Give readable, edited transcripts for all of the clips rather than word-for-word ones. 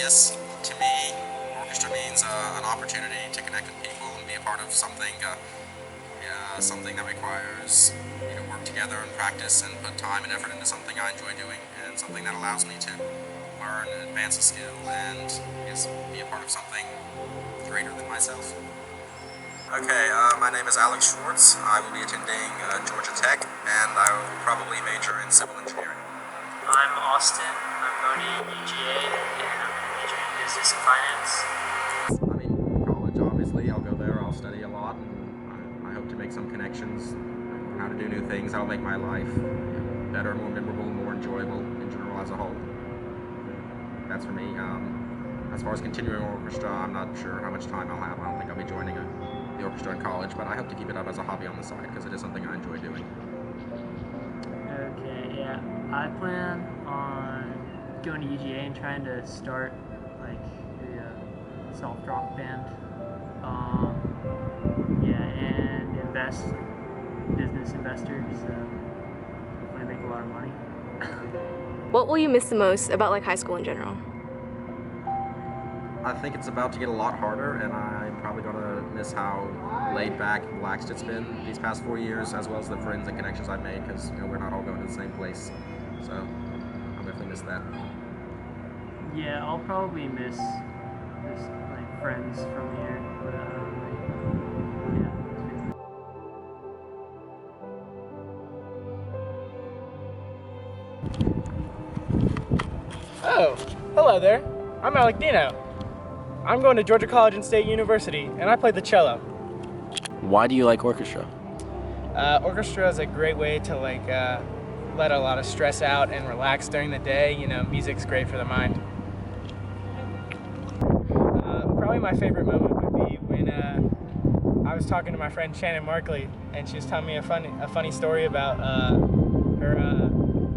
guess to me, orchestra means an opportunity to connect with people and be a part of something, something that requires you to work together and practice and put time and effort into something I enjoy doing, and something that allows me to learn and advance a skill and be a part of something greater than myself. Okay, my name is Alex Schwartz. I will be attending Georgia Tech, and I will probably major in civil engineering. I'm Austin. I'm going to UGA, and I'm majoring in business and finance. I mean, college, obviously. I'll go there, I'll study a lot, and I hope to make some connections, learn how to do new things. That'll make my life better, more memorable, more enjoyable in general as a whole. That's for me. As far as continuing orchestra, I'm not sure how much time I'll have. I don't think I'll be joining the orchestra in college, but I hope to keep it up as a hobby on the side because it is something I enjoy doing. Okay, yeah. I plan on going to UGA and trying to start like a soft rock band. And invest, business investor, so hopefully make a lot of money. What will you miss the most about like high school in general? I think it's about to get a lot harder, and I'm probably going to miss how laid back, relaxed it's been these past 4 years, as well as the friends and connections I've made, because we're not all going to the same place. So I'll definitely miss that. Yeah, I'll probably miss just like friends from here, but Oh, hello there. I'm Alec Dino. I'm going to Georgia College and State University, and I play the cello. Why do you like orchestra? Orchestra is a great way to let a lot of stress out and relax during the day. Music's great for the mind. Probably my favorite moment would be when I was talking to my friend Shannon Markley, and she was telling me a funny story about her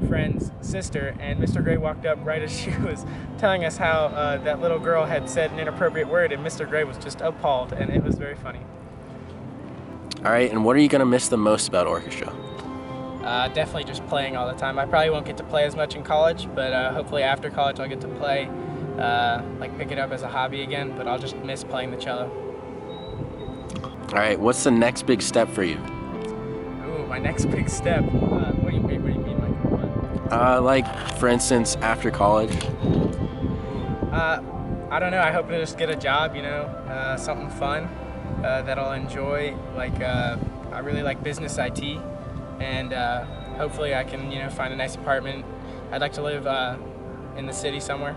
friend's sister, and Mr. Gray walked up right as she was telling us how that little girl had said an inappropriate word, and Mr. Gray was just appalled, and it was very funny. All right, and what are you going to miss the most about orchestra? Definitely just playing all the time. I probably won't get to play as much in college, but hopefully after college I'll get to play, pick it up as a hobby again, but I'll just miss playing the cello. All right, what's the next big step for you? Ooh, my next big step? What do you mean, Mike? For instance, after college? I don't know. I hope to just get a job, something fun that I'll enjoy. I really like business IT, and hopefully I can, find a nice apartment. I'd like to live in the city somewhere.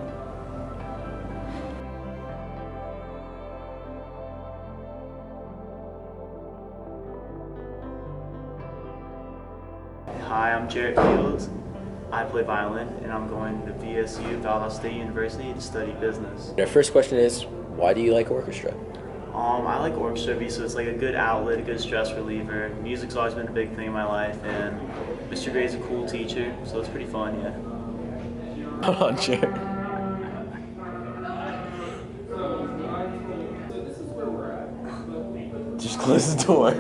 Hi, I'm Jared Fields. I play violin, and I'm going to VSU, Valdosta State University, to study business. Our first question is, why do you like orchestra? I like orchestra because it's like a good outlet, a good stress reliever. Music's always been a big thing in my life, and Mr. Gray's a cool teacher, so it's pretty fun, yeah. Hold on, Jared. Just close the door.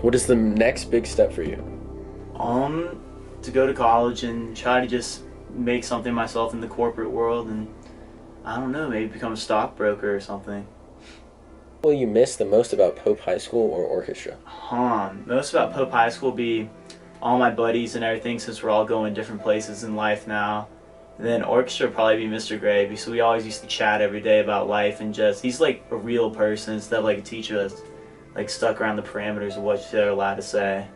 What is the next big step for you? To go to college and try to just make something myself in the corporate world, and I don't know, maybe become a stockbroker or something. What will you miss the most about Pope High School or orchestra? Most about Pope High School would be all my buddies and everything, since we're all going different places in life now. And then orchestra would probably be Mr. Gray, because we always used to chat every day about life, and he's like a real person instead of like a teacher that's like stuck around the parameters of what they're allowed to say.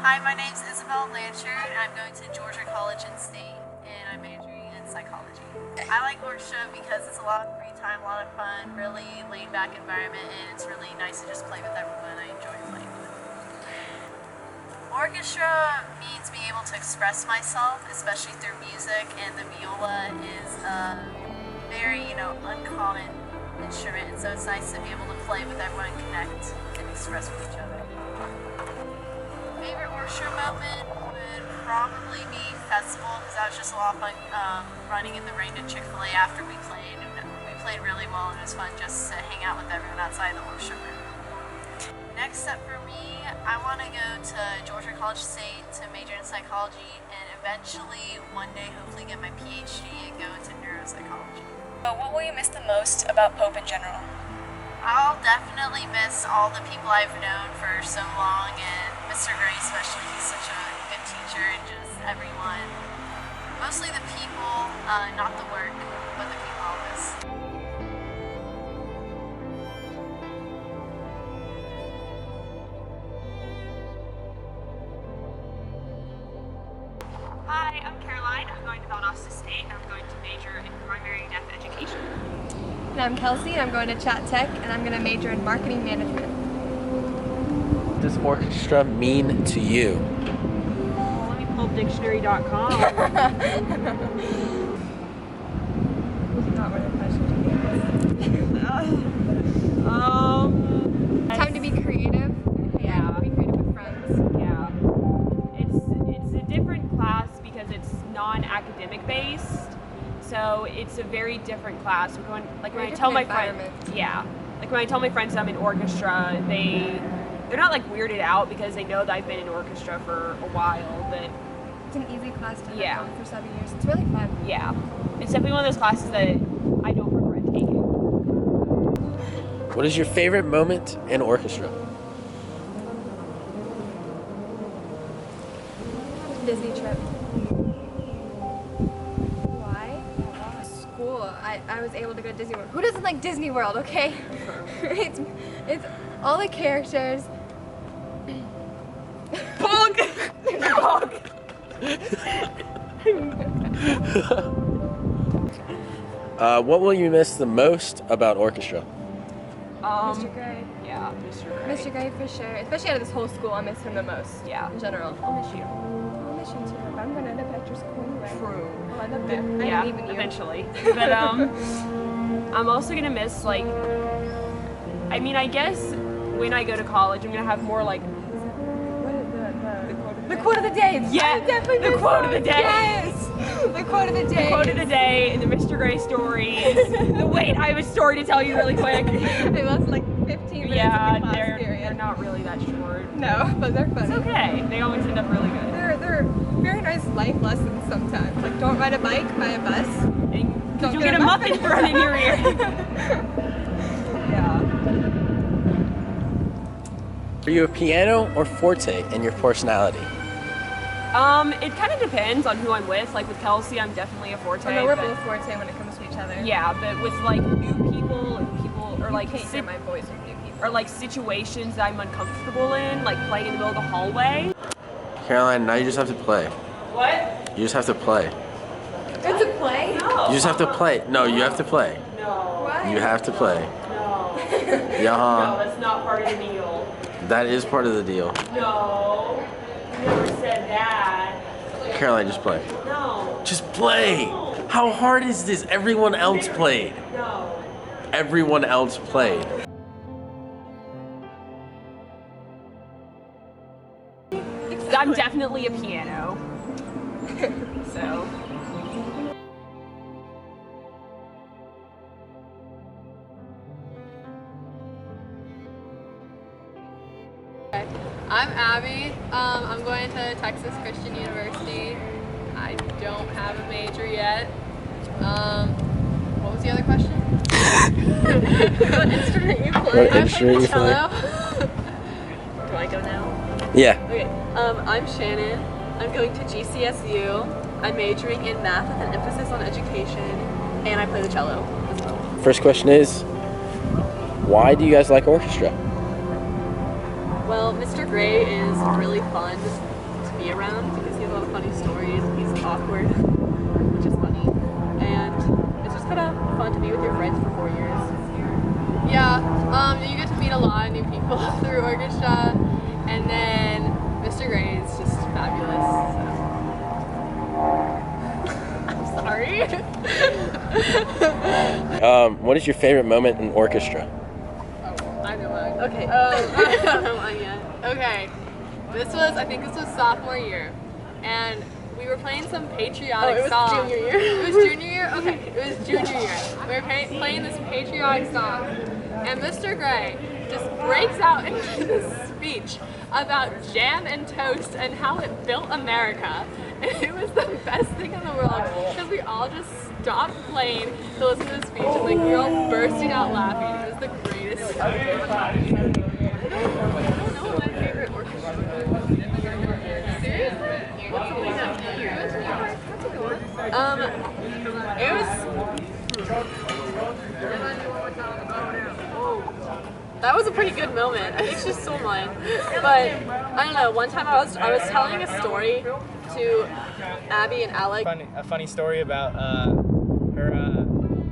Hi, my name's Isabel Blanchard, and I'm going to Georgia College and State, and I'm majoring in psychology. I like orchestra because it's a lot of free time, a lot of fun, really laid-back environment, and it's really nice to just play with everyone. I enjoy playing with them. Orchestra means being able to express myself, especially through music, and the viola is a very, uncommon instrument, and so it's nice to be able to play with everyone, connect, and express with each other. Favorite orchestra moment would probably be festival, because that was just a lot of fun running in the rain to Chick-fil-A after we played. And we played really well, and it was fun just to hang out with everyone outside the orchestra room. Next step for me, I want to go to Georgia College State to major in psychology and eventually one day hopefully get my PhD and go into neuropsychology. What will you miss the most about Pope in general? I'll definitely miss all the people I've known for so long, and Mr. Gray especially. He's such a good teacher, and just everyone. Mostly the people, not the work, but the people I'll miss. Hi, I'm Caroline. I'm going to Valdosta State, and I'm going to major in primary and deaf education. And I'm Kelsey, and I'm going to Chat Tech, and I'm going to major in marketing management. What does orchestra mean to you? Well, let me pull up dictionary.com. Not what Time to be creative. Yeah. Be creative with friends. Yeah. It's a different class because it's non-academic based. So it's a very different class. We're going like when I tell my friends, like when I tell my friends I'm in orchestra, they're not like weirded out because they know that I've been in orchestra for a while. But It's an easy class to Yeah. have for 7 years. It's really fun. yeah, it's definitely one of those classes that I don't regret taking. What is your favorite moment in orchestra? Disney trip. Why? School. I was able to go to Disney World. Who doesn't like Disney World, okay? it's all the characters. What will you miss the most about orchestra? Mr. Gray. Yeah, Mr. Gray. Mr. Gray for sure. Especially out of this whole school, I miss him the most. Yeah. In general. I'll miss you. I'll miss you too. But I'm gonna end up at your school anyway. True. I'll end up there. I Yeah, ain't leaving you. eventually. But I'm also gonna miss like, I mean, I guess when I go to college, I'm gonna have more like The quote of the day. Yeah, definitely the quote of the day. Yes. The quote of the day. quote of the day and the Mr. Gray stories. Wait, I have a story to tell you really quick. They last like 15 minutes Yeah, in the class they're period. not really that short. No, but they're funny. It's okay. They always end up really good. They're very nice life lessons sometimes. Like don't ride a bike, buy a bus. And Don't you'll get a muffin thrown in your ear. Yeah. Are you a piano or forte in your personality? It kind of depends on who I'm with. Like with Kelsey, I'm definitely a forte. I know we're but- both forte when it comes to each other. Yeah, but with like new people and people or like Can't hear my voice with new people. or like situations that I'm uncomfortable in, like playing in the middle of the hallway. Caroline, now you just have to play. What? You just have to play. It's a play? No. You just have to play. No, you have to play. No. What? You have to play. No. Yeah. No, that's not part of the deal. That is part of the deal. No. You never said that. Caroline, just play. No. Just play. How hard is this? Everyone else played. No. Everyone else played. I'm definitely a piano. So. I'm Abby. I'm going to Texas Christian University. I don't have a major yet. What was the other question? What instrument you play? What instrument you play? Cello. Do I go now? Yeah. Okay. I'm Shannon. I'm going to GCSU. I'm majoring in math with an emphasis on education, and I play the cello as well. First question is, why do you guys like orchestra? Well, Mr. Gray is really fun to be around because he has a lot of funny stories. He's awkward, which is funny. And it's just kind of fun to be with your friends for 4 years. Yeah, you get to meet a lot of new people through orchestra. And then Mr. Gray is just fabulous. So. I'm sorry. What is your favorite moment in orchestra? I know mine. Okay. I don't know mine yet. Okay. I think this was sophomore year. And we were playing some patriotic song. Junior year. It was junior year? Okay. It was junior year. We were playing this patriotic song. And Mr. Gray just breaks out into this speech about jam and toast and how it built America. And it was the best thing in the world because we all just stopped playing to listen to the speech and like we were all bursting out laughing. It was the greatest thing. I don't know what my favorite orchestra is. Seriously? What's something that you it was that was a pretty good moment. I think she stole mine. But I don't know, one time I was telling a story to Abby and Alec. A funny story about her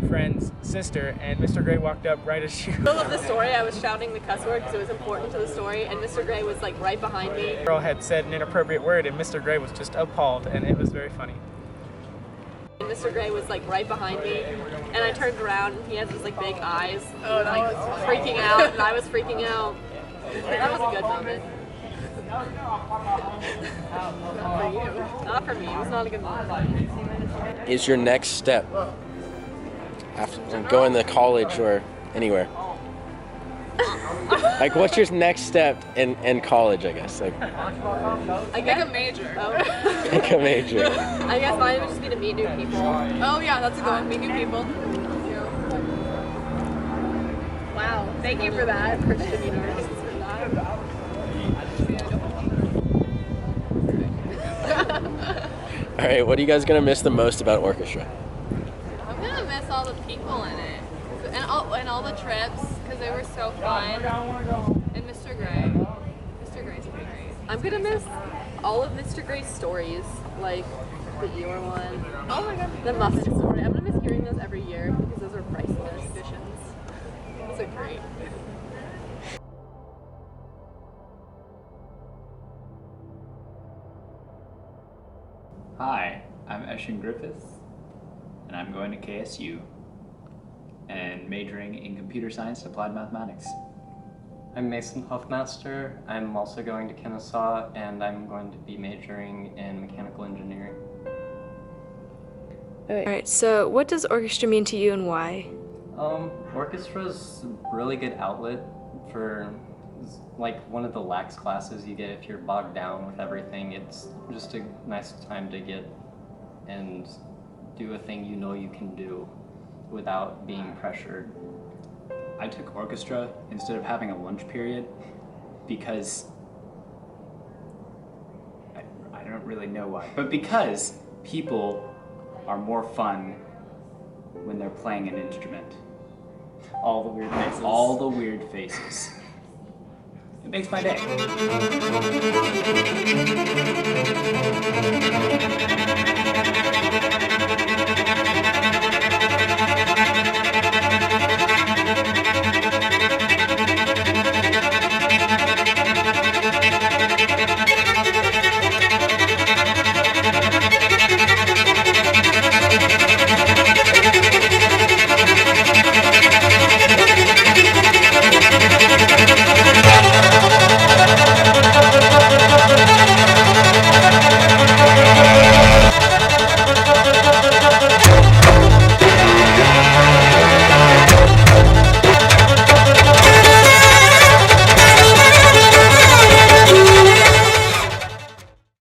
friend's sister, and Mr. Gray walked up right as she... In the middle of the story, I was shouting the cuss word because it was important to the story, and Mr. Gray was like right behind me. The girl had said an inappropriate word, and Mr. Gray was just appalled, and it was very funny. And Mr. Gray was like right behind me, and I turned around, and he has his like big eyes, like freaking out, and I was freaking out. That was a good moment. Not for you. Not for me. It was not a good moment. Is your next step after going to college or anywhere? Like, what's your next step in college, I guess? Like, I guess a major. Oh. pick a major. I guess mine would just be to meet new people. Oh yeah, that's a good one. Meet new people. Wow. Thank you for that, Christian University. All right, what are you guys gonna miss the most about orchestra? I'm gonna miss all the people in it, and all the trips because they were so fun. And Mr. Gray. Mr. Gray's pretty great. I'm gonna miss all of Mr. Gray's stories, like the Eeyore one. Oh my god. The muffin story. I'm gonna miss hearing those every year because those are priceless. Those are great. Hi, I'm Eshin Griffith, and I'm going to KSU and majoring in computer science and applied mathematics. I'm Mason Huffmaster. I'm also going to Kennesaw, and I'm going to be majoring in mechanical engineering. Alright, so what does orchestra mean to you and why? Orchestra's a really good outlet for like one of the lax classes you get if you're bogged down with everything. It's just a nice time to get and do a thing you know you can do without being pressured. I took orchestra instead of having a lunch period because I don't really know why, but because people are more fun when they're playing an instrument. All the weird faces. All the weird faces. It makes my day.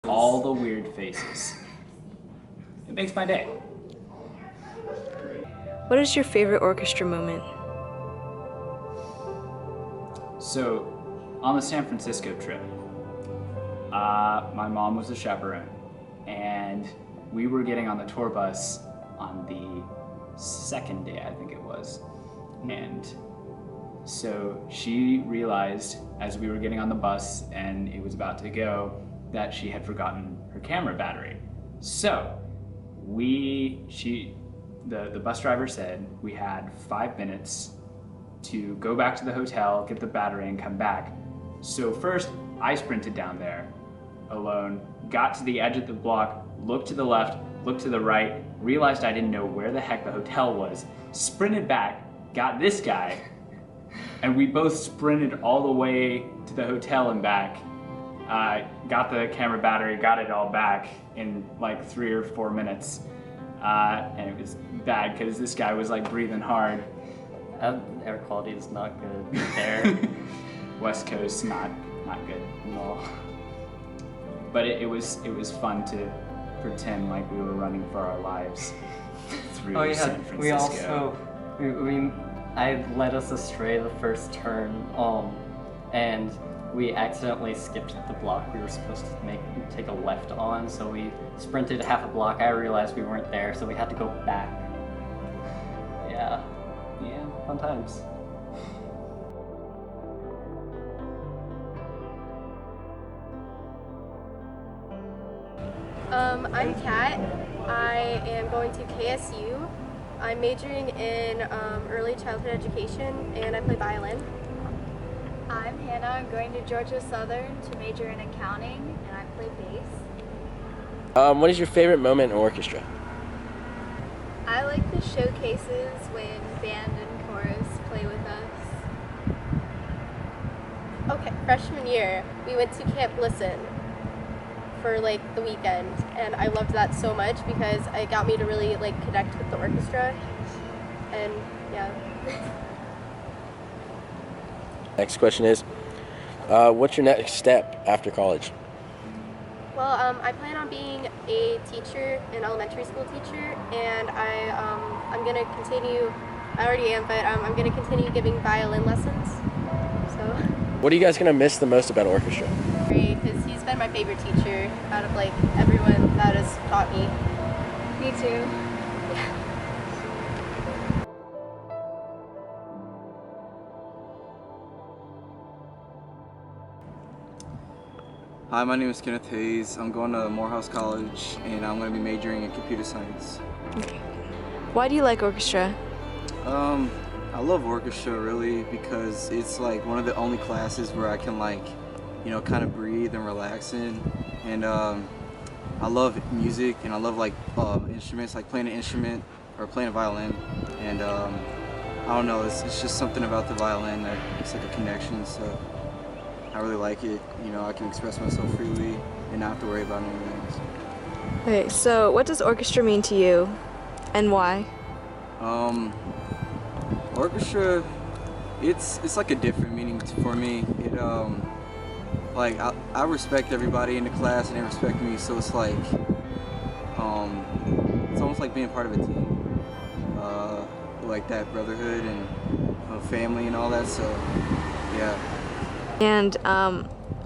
All the weird faces. It makes my day. What is your favorite orchestra moment? So, on the San Francisco trip, my mom was a chaperone, and we were getting on the tour bus on the second day, I think it was. And so she realized as we were getting on the bus and it was about to go that she had forgotten her camera battery. So the bus driver said we had 5 minutes to go back to the hotel, get the battery, and come back. So first, I sprinted down there alone, got to the edge of the block, looked to the left, looked to the right, realized I didn't know where the heck the hotel was, sprinted back, got this guy, and we both sprinted all the way to the hotel and back. Got the camera battery, got it all back in like 3 or 4 minutes. And it was bad because this guy was like breathing hard. Air quality is not good there. West Coast, not good. No. But it was fun to pretend like we were running for our lives through San Francisco. We also, I led us astray the first turn, and we accidentally skipped the block we were supposed to take a left on, so we sprinted half a block. I realized we weren't there, so we had to go back. Yeah, fun times. I'm Kat. I am going to KSU. I'm majoring in early childhood education and I play violin. I'm Hannah. I'm going to Georgia Southern to major in accounting and I play bass. What is your favorite moment in orchestra? I like the showcases when band and chorus play with us. Okay, freshman year, we went to Camp Listen for like the weekend and I loved that so much because it got me to really like connect with the orchestra and yeah. Next question is, what's your next step after college? Well, I plan on being a teacher, an elementary school teacher, and I'm gonna continue, I already am, but I'm gonna continue giving violin lessons, so. What are you guys gonna miss the most about orchestra? Because he's been my favorite teacher out of like everyone that has taught me. Me too. Hi, my name is Kenneth Hayes. I'm going to Morehouse College and I'm going to be majoring in computer science. Why do you like orchestra? I love orchestra really because it's like one of the only classes where I can like, you know, kind of breathe and relax in. And I love music and I love like instruments, like playing an instrument or playing a violin. And I don't know, it's just something about the violin that it's like a connection. So I really like it. You know, I can express myself freely and not have to worry about anything. Okay, so what does orchestra mean to you and why? Orchestra, it's like a different meaning for me. It like I respect everybody in the class and they respect me, so it's like it's almost like being part of a team, like that brotherhood and family and all that. So yeah. And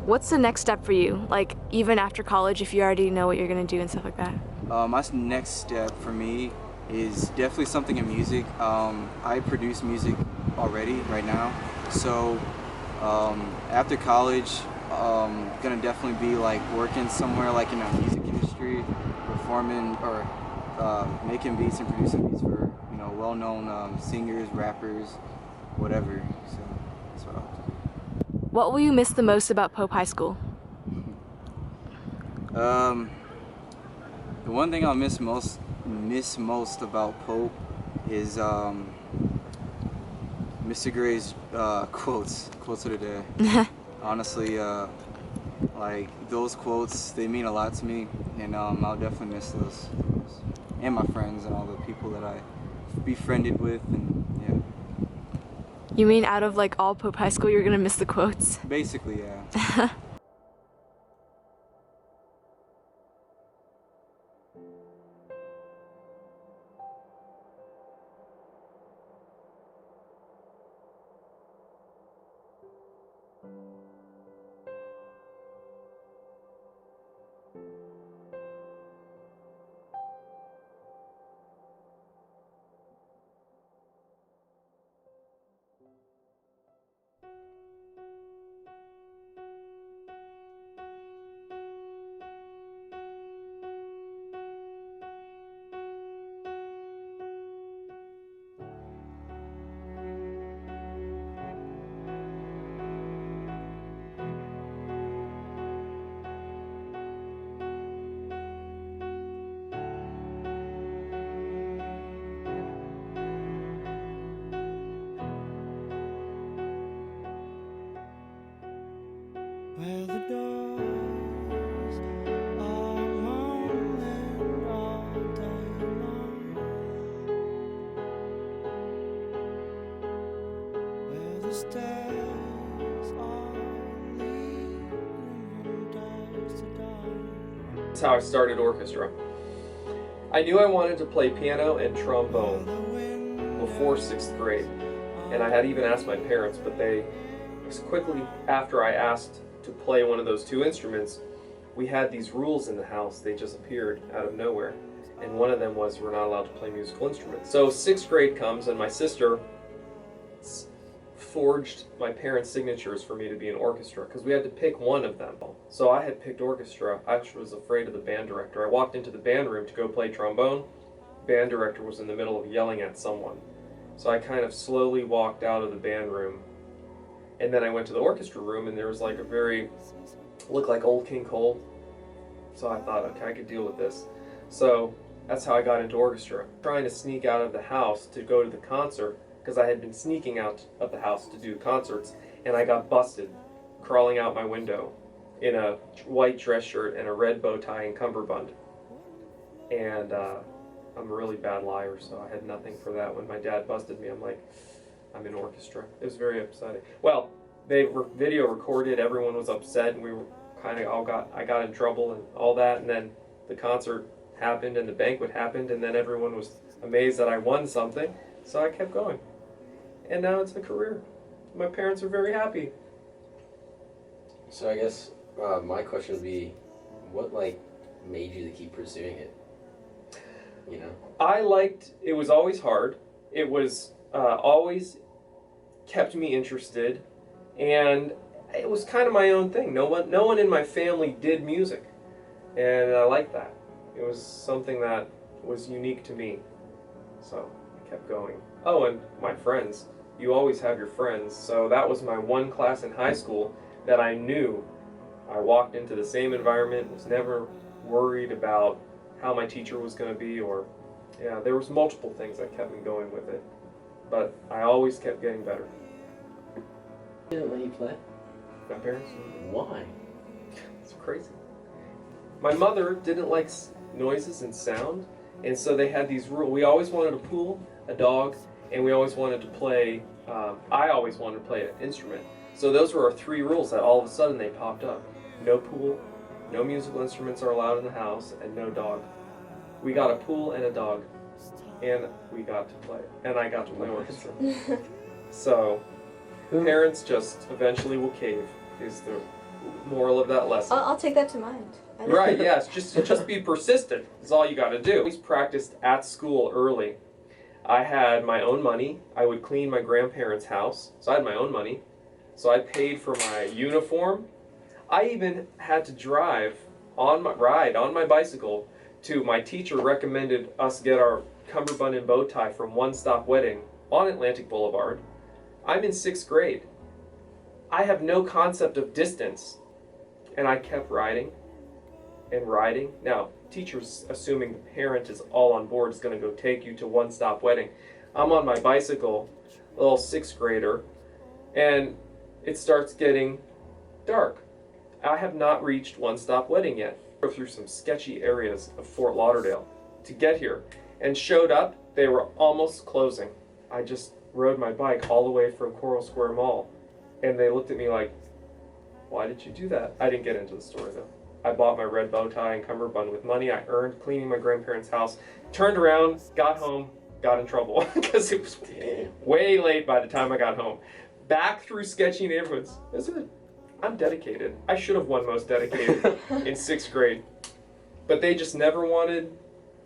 what's the next step for you? Like even after college, if you already know what you're gonna do and stuff like that. My next step for me is definitely something in music. I produce music already right now, so after college, gonna definitely be like working somewhere like in the music industry, performing or making beats and producing beats for well-known singers, rappers, whatever. So that's what I'll do. What will you miss the most about Pope High School? The one thing I'll miss most about Pope is Mr. Gray's quotes of the day. Honestly, like those quotes, they mean a lot to me, and I'll definitely miss those, and my friends and all the people that I befriended with, and yeah. You mean out of like all Pope High School, you're gonna miss the quotes? Basically, yeah. Where the doors are moaning all day long. stars are leading dogs to die. That's how I started orchestra. I knew I wanted to play piano and trombone before 6th grade, and I had even asked my parents, but they, quickly after I asked to play one of those two instruments, we had these rules in the house. They just appeared out of nowhere, and one of them was we're not allowed to play musical instruments. So 6th grade comes, and my sister forged my parents' signatures for me to be in orchestra because we had to pick one of them. So I had picked orchestra. I was afraid of the band director. I walked into the band room to go play trombone. Band director was in the middle of yelling at someone. So I kind of slowly walked out of the band room, and then I went to the orchestra room, and there was like a very, looked like Old King Cole. So I thought, okay, I could deal with this. So that's how I got into orchestra. Trying to sneak out of the house to go to the concert, because I had been sneaking out of the house to do concerts, and I got busted crawling out my window in a white dress shirt and a red bow tie and cummerbund. And I'm a really bad liar, so I had nothing for that. When my dad busted me, I'm like, I'm in orchestra. It was very upsetting. Well, they were video recorded, everyone was upset, and we were kind of I got in trouble and all that, and then the concert happened and the banquet happened, and then everyone was amazed that I won something, so I kept going. And now it's a career. My parents are very happy. So I guess my question would be, what made you to keep pursuing it? You know? It was always hard. It was always kept me interested, and it was kind of my own thing. No one in my family did music, and I liked that. It was something that was unique to me, so I kept going. Oh, and my friends. You always have your friends, so that was my one class in high school that I knew. I walked into the same environment, was never worried about how my teacher was going to be, or, yeah, there was multiple things that kept me going with it, but I always kept getting better. They didn't let you play? My parents? Why? It's crazy. My mother didn't like noises and sound, and so they had these rules. We always wanted a pool, a dog, and we always wanted to play, I always wanted to play an instrument. So those were our 3 rules that all of a sudden they popped up. No pool, no musical instruments are allowed in the house, and no dog. We got a pool and a dog, and we got to play, and I got to play orchestra. So parents just eventually will cave, is the moral of that lesson. I'll take that to mind. Right, yes, just be persistent is all you got to do. I always practiced at school early. I had my own money. I would clean my grandparents' house, so I had my own money. So I paid for my uniform. I even had to ride on my bicycle to, my teacher recommended us get our cummerbund and bow tie from One Stop Wedding on Atlantic Boulevard. I'm in 6th grade. I have no concept of distance, and I kept riding and riding. Now, teachers, assuming the parent is all on board, is going to go take you to One Stop Wedding. I'm on my bicycle, a little 6th grader, and it starts getting dark. I have not reached One Stop Wedding yet. I drove through some sketchy areas of Fort Lauderdale to get here, and showed up, they were almost closing. I just rode my bike all the way from Coral Square Mall, and they looked at me like, why did you do that? I didn't get into the story though. I bought my red bow tie and cummerbund with money I earned cleaning my grandparents' house, turned around, got home, got in trouble because it was way late by the time I got home. Back through sketchy neighborhoods. I'm dedicated. I should have won most dedicated in 6th grade. But they just never wanted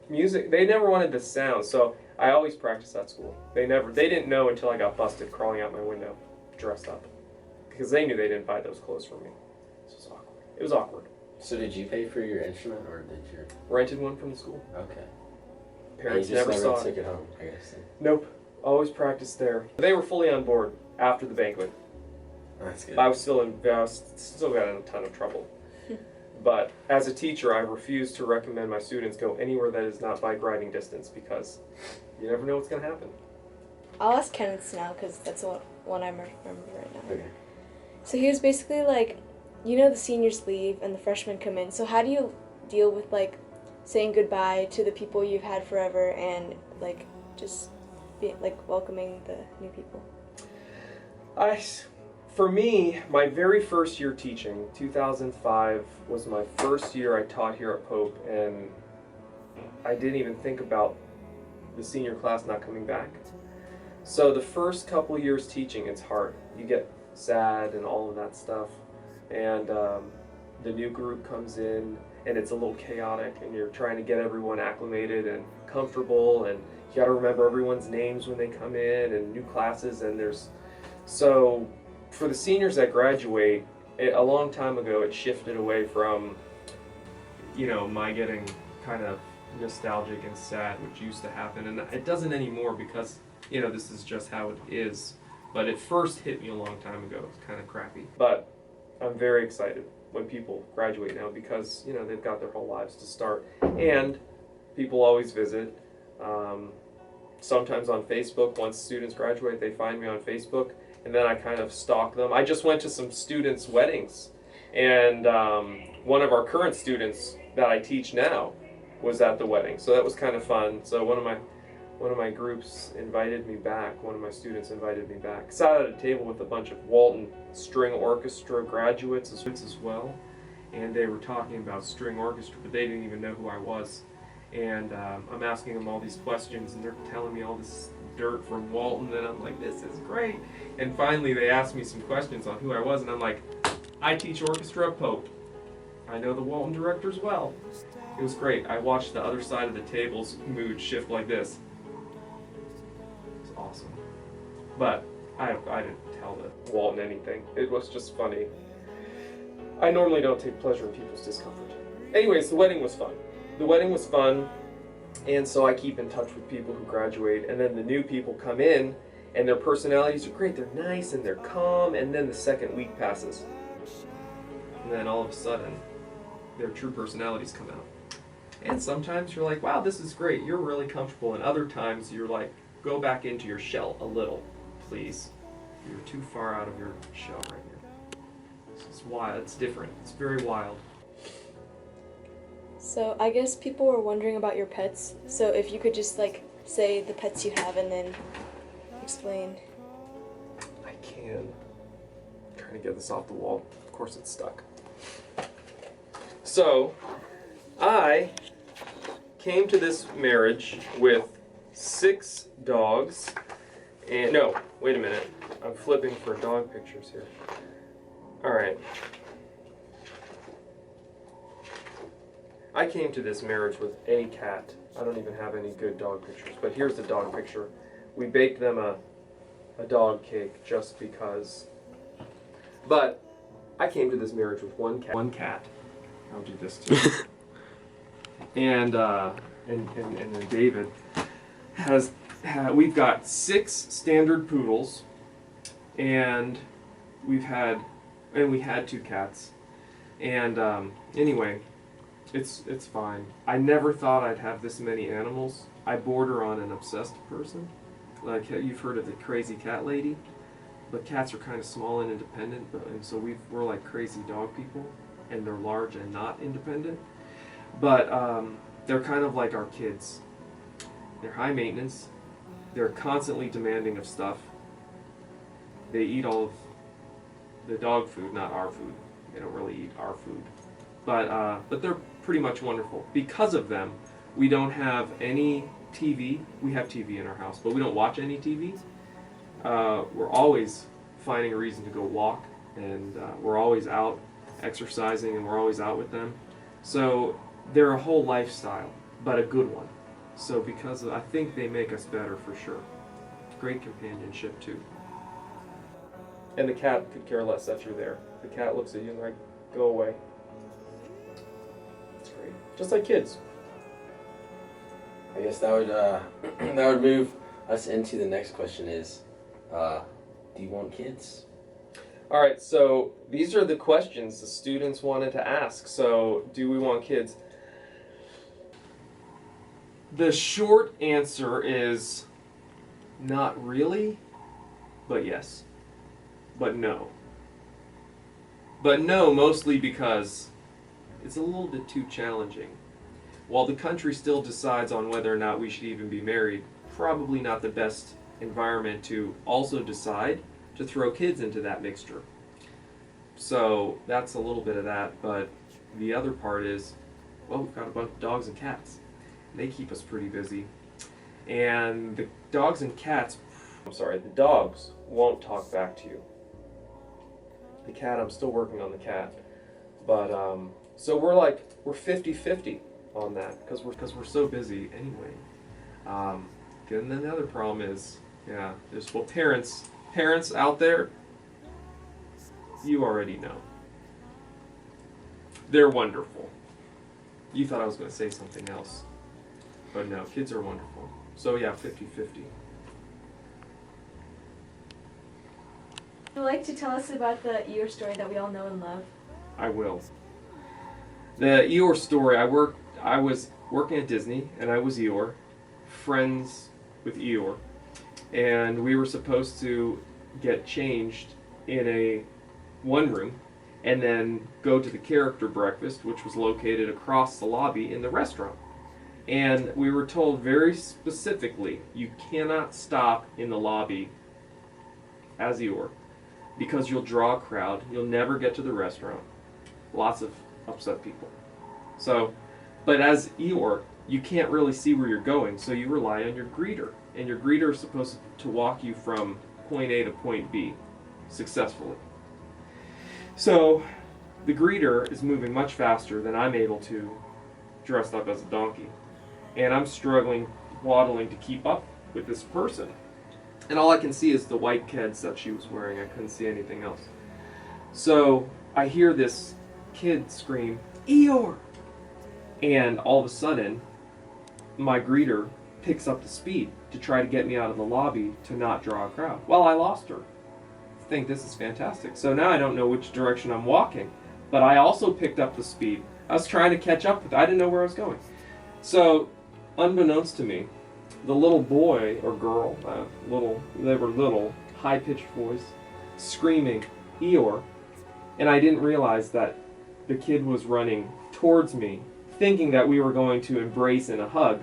music. They never wanted the sound, so I always practiced at school. They didn't know until I got busted crawling out my window, dressed up. Because they knew they didn't buy those clothes for me. So it was awkward. It was awkward. So did you pay for your instrument, or did you? Rented one from the school. Okay. Parents you just never saw took it. it home, I guess. Nope. Always practiced there. They were fully on board after the banquet. That's good. I still got in a ton of trouble. But as a teacher, I refuse to recommend my students go anywhere that is not bike riding distance, because you never know what's going to happen. I'll ask Kenneth's now because that's the one I remember right now. Okay. So here's basically like, the seniors leave and the freshmen come in. So how do you deal with saying goodbye to the people you've had forever and just welcoming the new people? For me, my very first year teaching, 2005, was my first year I taught here at Pope, and I didn't even think about the senior class not coming back. So the first couple years teaching, it's hard. You get sad and all of that stuff, and the new group comes in, and it's a little chaotic, and you're trying to get everyone acclimated and comfortable, and you got to remember everyone's names when they come in, and new classes, and so for the seniors that graduate, a long time ago it shifted away from, my getting kind of nostalgic and sad, which used to happen, and it doesn't anymore because, this is just how it is. But it first hit me a long time ago. It's kind of crappy. But I'm very excited when people graduate now because, they've got their whole lives to start. And people always visit. Sometimes on Facebook, once students graduate, they find me on Facebook, and then I kind of stalk them. I just went to some students' weddings, and one of our current students that I teach now was at the wedding, so that was kind of fun. So one of my groups invited me back. One of my students invited me back. Sat at a table with a bunch of Walton String Orchestra graduates as well, and they were talking about string orchestra, but they didn't even know who I was. And I'm asking them all these questions, and they're telling me all this dirt from Walton, and I'm like, this is great. And finally they asked me some questions on who I was, and I'm like, I teach orchestra at Pope. I know the Walton directors well. It was great. I watched the other side of the table's mood shift like this. It's awesome. But I didn't tell the Walton anything. It was just funny. I normally don't take pleasure in people's discomfort. Anyways, the wedding was fun. The wedding was fun, and so I keep in touch with people who graduate, and then the new people come in, and their personalities are great. They're nice and they're calm, and then the second week passes. And then all of a sudden, their true personalities come out. And sometimes you're like, wow, this is great. You're really comfortable. And other times you're like, go back into your shell a little, please. You're too far out of your shell right now. It's wild. It's different. It's very wild. So I guess people were wondering about your pets. So if you could just say the pets you have and then explain. I can. I'm trying to get this off the wall. Of course it's stuck. So, I came to this marriage with 6 dogs, and no, wait a minute. I'm flipping for dog pictures here. Alright. I came to this marriage with a cat. I don't even have any good dog pictures, but here's the dog picture. We baked them a dog cake just because. But I came to this marriage with one cat. I'll do this too. and then David we've got 6 standard poodles, and we had 2 cats. And anyway, it's fine. I never thought I'd have this many animals. I border on an obsessed person. Like, you've heard of the crazy cat lady, but cats are kind of small and independent, and so we're like crazy dog people, and they're large and not independent. But they're kind of like our kids. They're high maintenance. They're constantly demanding of stuff. They eat all of the dog food, not our food. They don't really eat our food. But they're pretty much wonderful. Because of them, we don't have any TV. We have TV in our house, but we don't watch any TV. We're always finding a reason to go walk, and we're always out exercising, and we're always out with them. So they're a whole lifestyle, but a good one. So I think they make us better for sure. Great companionship too. And the cat could care less that you're there. The cat looks at you and like, go away. It's great. Just like kids. I guess that would move us into the next question is, do you want kids? All right, so these are the questions the students wanted to ask. So, do we want kids? The short answer is not really, but yes. But no. But no, mostly because it's a little bit too challenging. While the country still decides on whether or not we should even be married, probably not the best environment to also decide to throw kids into that mixture. So that's a little bit of that, but the other part is, well, we've got a bunch of dogs and cats. They keep us pretty busy. And the dogs and cats, the dogs won't talk back to you. The cat, I'm still working on the cat. But, so we're 50-50 on that, because we're so busy anyway. And then the other problem is, parents out there, you already know. They're wonderful. You thought I was going to say something else. But no, kids are wonderful. So yeah, 50-50. Would you like to tell us about the Eeyore story that we all know and love? I will. The Eeyore story, I was working at Disney, and I was Eeyore, friends with Eeyore, and we were supposed to get changed in one room, and then go to the character breakfast, which was located across the lobby in the restaurant. And we were told very specifically, you cannot stop in the lobby as Eeyore, because you'll draw a crowd, you'll never get to the restaurant. Lots of upset people. So, but as Eeyore, you can't really see where you're going, so you rely on your greeter. And your greeter is supposed to walk you from point A to point B successfully. So, the greeter is moving much faster than I'm able to, dressed up as a donkey. And I'm struggling, waddling to keep up with this person. And all I can see is the white keds that she was wearing. I couldn't see anything else. So I hear this kid scream, Eeyore! And all of a sudden, my greeter picks up the speed to try to get me out of the lobby to not draw a crowd. Well, I lost her. I think this is fantastic. So now I don't know which direction I'm walking. But I also picked up the speed. I was trying to catch up with it. I didn't know where I was going. So, unbeknownst to me, the little boy or girl, they were little, high-pitched voice, screaming, Eeyore, and I didn't realize that the kid was running towards me, thinking that we were going to embrace in a hug,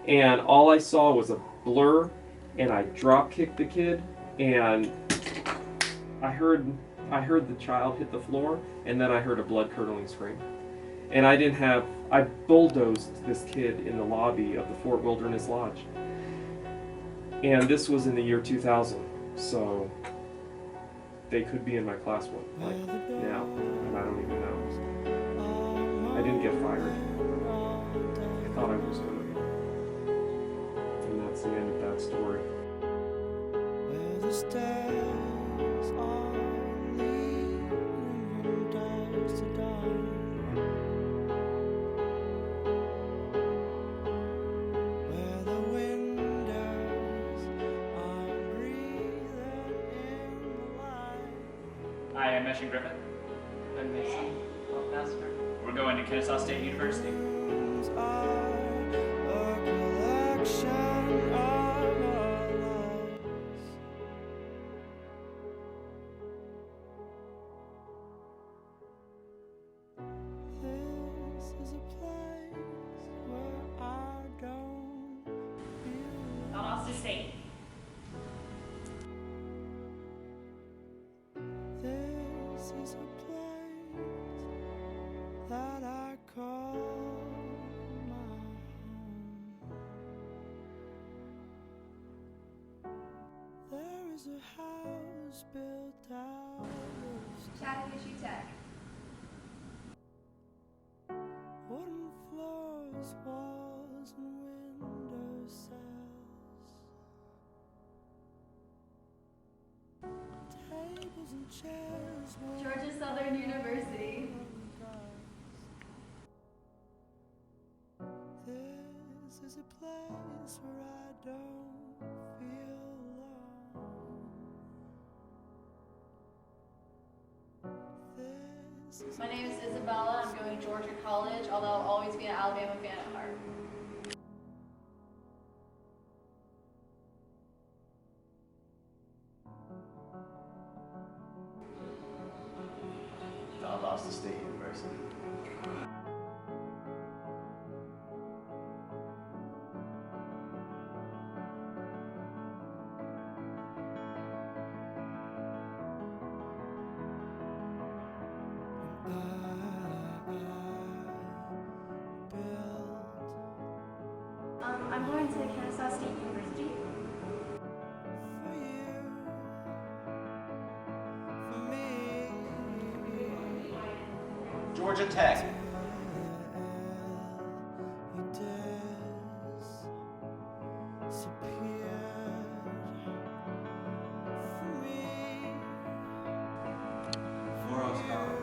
and all I saw was a blur, and I drop-kicked the kid, and I heard the child hit the floor, and then I heard a blood-curdling scream. And I bulldozed this kid in the lobby of the Fort Wilderness Lodge. And this was in the year 2000, so they could be in my classroom, like now, and I don't even know. I didn't get fired. I thought I was going to be. And that's the end of that story. Where the stars are leading from dusk to dawn. Where the windows are breathing in the light. Hi, I'm Meshin Griffith. I'm Mason Master. We're going to Kennesaw State University. Are a collection of our lives. This is a place where I don't feel Valdosta State. This is a place that I call my home. There is a house built out of Chattahoochee Tech. wooden floors, walls, and window cells. Tables and chairs. Georgia Southern University. This is a place where I don't feel alone. This is My name is Isabella. I'm going to Georgia College, although I'll always be an Alabama fan at heart. Valdosta State University. going to Kennesaw State University. Georgia Tech. Morehouse College.